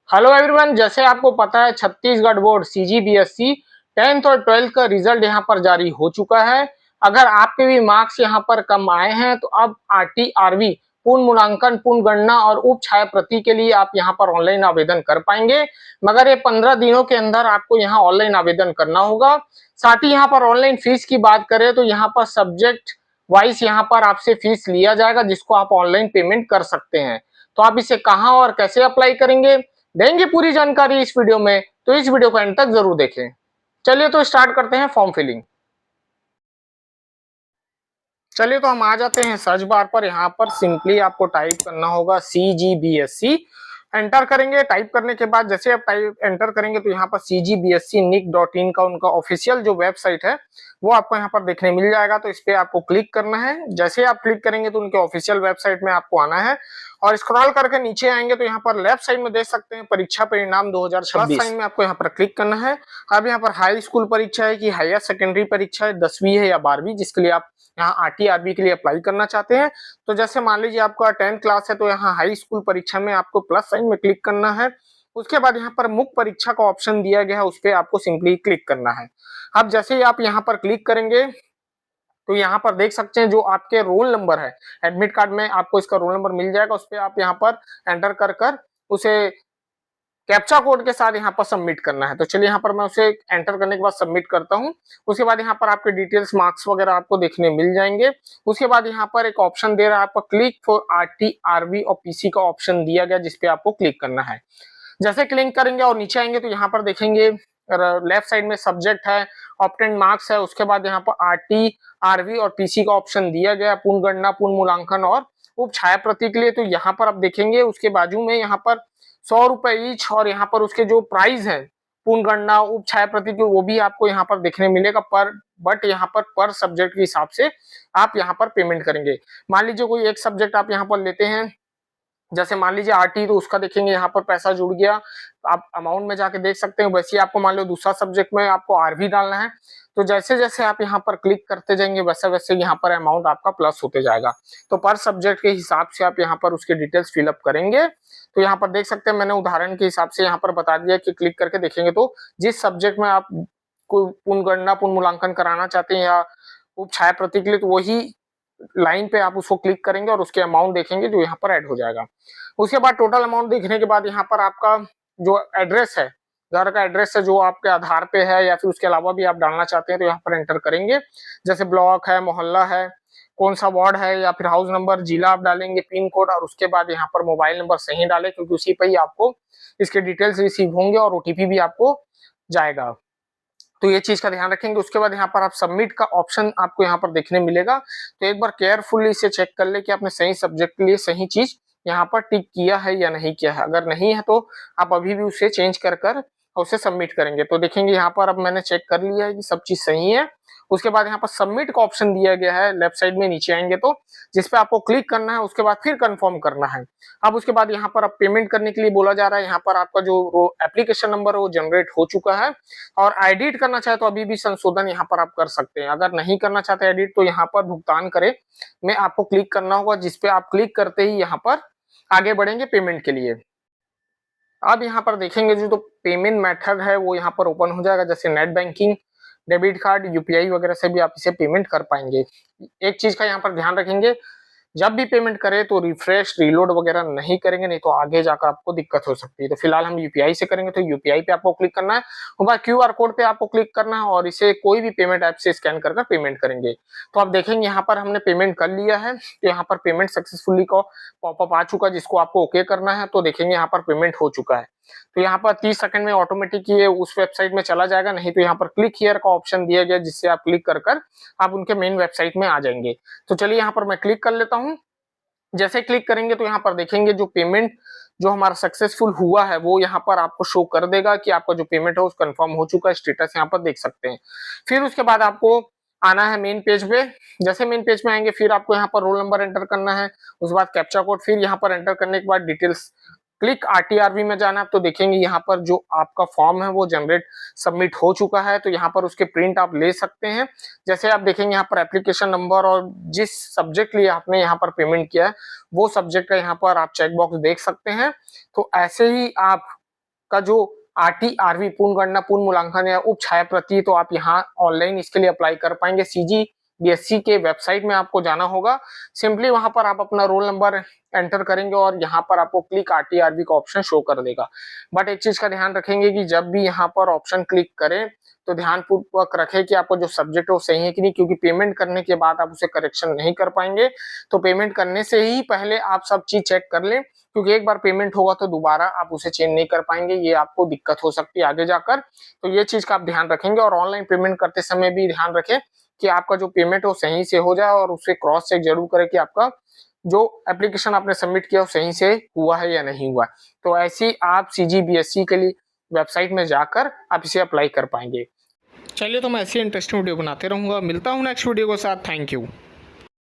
Hello everyone, जैसे आपको पता है छत्तीसगढ़ बोर्ड सीजीबीएसई 10th और 12th का रिजल्ट यहां पर जारी हो चुका है। अगर आपके भी मार्क्स यहां पर कम आए हैं तो अब आरटीआरबी पूर्ण मूल्यांकन, पूर्ण गणना और उप छायाप्रति के लिए आप यहां पर ऑनलाइन आवेदन कर पाएंगे। मगर ये 15 दिनों के अंदर आपको यहां ऑनलाइन आवेदन करना होगा। साथ ही यहां पर ऑनलाइन फीस की बात करें तो यहां पर सब्जेक्ट वाइज यहां पर आपसे फीस लिया जाएगा, जिसको आप ऑनलाइन पेमेंट कर सकते हैं। तो आप इसे कहां और कैसे अप्लाई करेंगे, देंगे पूरी जानकारी इस वीडियो में, तो इस वीडियो को एंड तक जरूर देखें। चलिए तो स्टार्ट करते हैं फॉर्म फिलिंग। चलिए तो हम आ जाते हैं सर्च बार पर। यहाँ पर सिंपली आपको टाइप करना होगा CGBSE। एंटर करेंगे। टाइप करने के बाद जैसे आप टाइप एंटर करेंगे तो यहाँ पर cgbscnic.in का उनका ऑफिशियल जो वेबसाइट है वो आपको यहाँ पर देखने मिल जाएगा। तो इस पे आपको क्लिक करना है। जैसे आप क्लिक करेंगे तो उनके ऑफिशियल वेबसाइट में आपको आना है और स्क्रॉल करके नीचे आएंगे तो यहाँ पर लेफ्ट साइड में देख सकते हैं परीक्षा परिणाम 2026 साइड में आपको यहाँ पर क्लिक करना है। अब यहाँ पर हाई स्कूल परीक्षा है कि हायर सेकेंडरी परीक्षा है, 10वीं है या 12वीं, जिसके लिए आप यहाँ आरटीआरबी के लिए अप्लाई करना चाहते हैं। तो जैसे मान लीजिए आपका 10th क्लास है तो यहाँ हाई स्कूल परीक्षा में आपको प्लस साइन में क्लिक करना है। उसके बाद यहाँ पर मुख्य परीक्षा का ऑप्शन दिया गया है, उस पर आपको सिंपली क्लिक करना है। अब जैसे ही आप यहाँ पर क्लिक करेंगे तो यहाँ पर देख सकते हैं जो आपके रोल नंबर है, एडमिट कार्ड में आपको इसका रोल नंबर मिल जाएगा। उस पर आप यहाँ पर एंटर कर कर उसे कैप्चा कोड के साथ यहाँ पर सबमिट करना है। तो चलिए यहाँ पर मैं उसे एंटर करने के बाद सबमिट करता हूँ। उसके बाद यहाँ पर आपके डिटेल्स, मार्क्स वगैरह आपको देखने मिल जाएंगे। उसके बाद यहाँ पर एक ऑप्शन दे रहा है आपको क्लिक फॉर आरटीआरबी और पीसी का ऑप्शन दिया गया, जिसपे आपको क्लिक करना है। जैसे क्लिक करेंगे और नीचे आएंगे तो यहाँ पर देखेंगे लेफ्ट साइड में सब्जेक्ट है, ऑप्टेंड मार्क्स है। उसके बाद यहाँ पर आरटीआरबी और पीसी का ऑप्शन दिया गया, पूर्ण गणना, पूर्ण मूल्यांकन और उप छायाप्रति के लिए। तो यहाँ पर आप देखेंगे उसके बाजू में यहाँ पर 100 रुपए ईच और यहाँ पर उसके जो प्राइस है पूर्ण गणना, उप छायाप्रति की, वो भी आपको यहाँ पर देखने मिलेगा पर बट यहाँ पर सब्जेक्ट के हिसाब से आप यहाँ पर पेमेंट करेंगे। मान लीजिए कोई एक सब्जेक्ट आप यहाँ पर लेते हैं, जैसे मान लीजिए आरटी, तो उसका देखेंगे यहाँ पर पैसा जुड़ गया, आप अमाउंट में जाके देख सकते हैं। वैसे ही आपको मान लो दूसरा सब्जेक्ट में आपको आरवी डालना है, तो जैसे जैसे आप यहाँ पर क्लिक करते जाएंगे वैसे वैसे यहाँ पर अमाउंट आपका प्लस होते जाएगा। तो पर सब्जेक्ट के हिसाब से आप यहाँ पर उसके डिटेल्स फिलअप करेंगे। तो यहाँ पर देख सकते हैं मैंने उदाहरण के हिसाब से यहाँ पर बता दिया कि क्लिक करके देखेंगे तो जिस सब्जेक्ट में आप कोई पूर्ण गणना, पूर्ण मूल्यांकन कराना चाहते हैं या उप छाया प्रति के लिए, तो वही लाइन पे आप उसको क्लिक करेंगे और उसके अमाउंट देखेंगे जो यहाँ पर ऐड हो जाएगा। उसके बाद टोटल अमाउंट देखने के बाद यहाँ पर आपका जो एड्रेस है, घर का एड्रेस है जो आपके आधार पे है या फिर उसके अलावा भी आप डालना चाहते हैं तो यहाँ पर एंटर करेंगे। जैसे ब्लॉक है, मोहल्ला है, कौन सा वार्ड है या फिर हाउस नंबर, जिला आप डालेंगे, पिन कोड और उसके बाद यहाँ पर मोबाइल नंबर सही डालें, क्योंकि उसी पर ही आपको इसके डिटेल्स रिसीव होंगे और ओटीपी भी आपको जाएगा। तो ये चीज का ध्यान रखेंगे। उसके बाद यहाँ पर आप सबमिट का ऑप्शन आपको यहाँ पर देखने मिलेगा। तो एक बार केयरफुली इसे चेक कर ले कि आपने सही सब्जेक्ट के लिए सही चीज यहाँ पर टिक किया है या नहीं किया है। अगर नहीं है तो आप अभी भी उसे चेंज कर कर उसे सबमिट करेंगे। तो देखेंगे यहाँ पर अब मैंने चेक कर लिया है कि सब चीज सही है। उसके बाद यहाँ पर सबमिट का ऑप्शन दिया गया है लेफ्ट साइड में, नीचे आएंगे तो जिसपे आपको क्लिक करना है। उसके बाद फिर कंफर्म करना है। अब उसके बाद यहाँ पर अब पेमेंट करने के लिए बोला जा रहा है। यहाँ पर आपका जो एप्लीकेशन नंबर है वो जनरेट हो चुका है और एडिट करना चाहे तो अभी भी संशोधन यहाँ पर आप कर सकते हैं। अगर नहीं करना चाहते एडिट तो यहाँ पर भुगतान करें में आपको क्लिक करना होगा, जिसपे आप क्लिक करते ही यहाँ पर आगे बढ़ेंगे पेमेंट के लिए। अब यहाँ पर देखेंगे जो तो पेमेंट मेथड है वो यहाँ पर ओपन हो जाएगा, जैसे net banking, debit card, UPI वगैरह से भी आप इसे पेमेंट कर पाएंगे। एक चीज का यहाँ पर ध्यान रखेंगे, जब भी पेमेंट करें तो रिफ्रेश, रीलोड वगैरह नहीं करेंगे, नहीं तो आगे जाकर आपको दिक्कत हो सकती है। तो फिलहाल हम यूपीआई से करेंगे, तो यूपीआई पे आपको क्लिक करना है, उसके बाद क्यूआर कोड पे आपको क्लिक करना है और इसे कोई भी पेमेंट ऐप से स्कैन कर पेमेंट करेंगे। तो आप देखेंगे यहाँ पर हमने पेमेंट कर लिया है। तो यहाँ पर पेमेंट सक्सेसफुली का पॉपअप आ चुका है, जिसको आपको ओके करना है। तो देखेंगे यहाँ पर पेमेंट हो चुका है। तो यहाँ पर 30 सेकंड में ऑटोमेटिक ये उस वेबसाइट में चला जाएगा, नहीं तो यहाँ पर क्लिक हियर का ऑप्शन दिया गया, जिससे आप क्लिक कर कर आप उनके मेन वेबसाइट में आ जाएंगे। तो चलिए यहाँ पर मैं क्लिक कर लेता हूँ। जैसे क्लिक करेंगे तो यहाँ पर देखेंगे जो पेमेंट जो हमारा सक्सेसफुल हुआ है वो यहाँ पर आपको शो कर देगा कि आपका जो पेमेंट है वो कंफर्म हो चुका है। स्टेटस यहाँ पर देख सकते हैं। फिर उसके बाद आपको आना है मेन पेज पे। जैसे मेन पेज में आएंगे फिर आपको यहाँ पर रोल नंबर एंटर करना है, उसके बाद कैप्चा कोड, फिर यहाँ पर एंटर करने के बाद डिटेल्स क्लिक आरटीआरबी में जाना है। तो देखेंगे यहाँ पर जो आपका फॉर्म है वो जनरेट सबमिट हो चुका है। तो यहाँ पर उसके प्रिंट आप ले सकते हैं। जैसे आप देखेंगे यहाँ पर एप्लीकेशन नंबर और जिस सब्जेक्ट लिए आपने यहाँ पर पेमेंट किया है वो सब्जेक्ट का यहाँ पर आप चेक बॉक्स देख सकते हैं। तो ऐसे ही आप का जो RT-RV पूर्ण गणना पूर्ण मूल्यांकन या उप छायाप्रति, तो आप यहाँ ऑनलाइन इसके लिए अप्लाई कर पाएंगे। CGBSE के वेबसाइट में आपको जाना होगा। सिंपली वहां पर आप अपना रोल नंबर एंटर करेंगे और यहाँ पर आपको क्लिक RT-RV का ऑप्शन शो कर देगा। बट एक चीज का ध्यान रखेंगे कि जब भी यहाँ पर ऑप्शन क्लिक करें तो ध्यानपूर्वक रखें कि आपको जो सब्जेक्ट है वो सही है कि नहीं, क्योंकि पेमेंट करने के बाद आप उसे करेक्शन नहीं कर पाएंगे। तो पेमेंट करने से ही पहले आप सब चीज चेक कर लें, क्योंकि एक बार पेमेंट होगा तो दोबारा आप उसे चेंज नहीं कर पाएंगे, ये आपको दिक्कत हो सकती है आगे जाकर। तो ये चीज का आप ध्यान रखेंगे और ऑनलाइन पेमेंट करते समय भी ध्यान रखें कि आपका जो पेमेंट है वो सही से हो जाए और उसे क्रॉस चेक जरूर करें कि आपका जो एप्लीकेशन आपने सबमिट किया वो सही से हुआ है या नहीं हुआ। तो ऐसी आप CGBSE के लिए वेबसाइट में जाकर आप इसे अप्लाई कर पाएंगे। चलिए, तो मैं ऐसी इंटरेस्टिंग वीडियो बनाते रहूंगा। मिलता हूँ नेक्स्ट वीडियो के साथ। Thank you.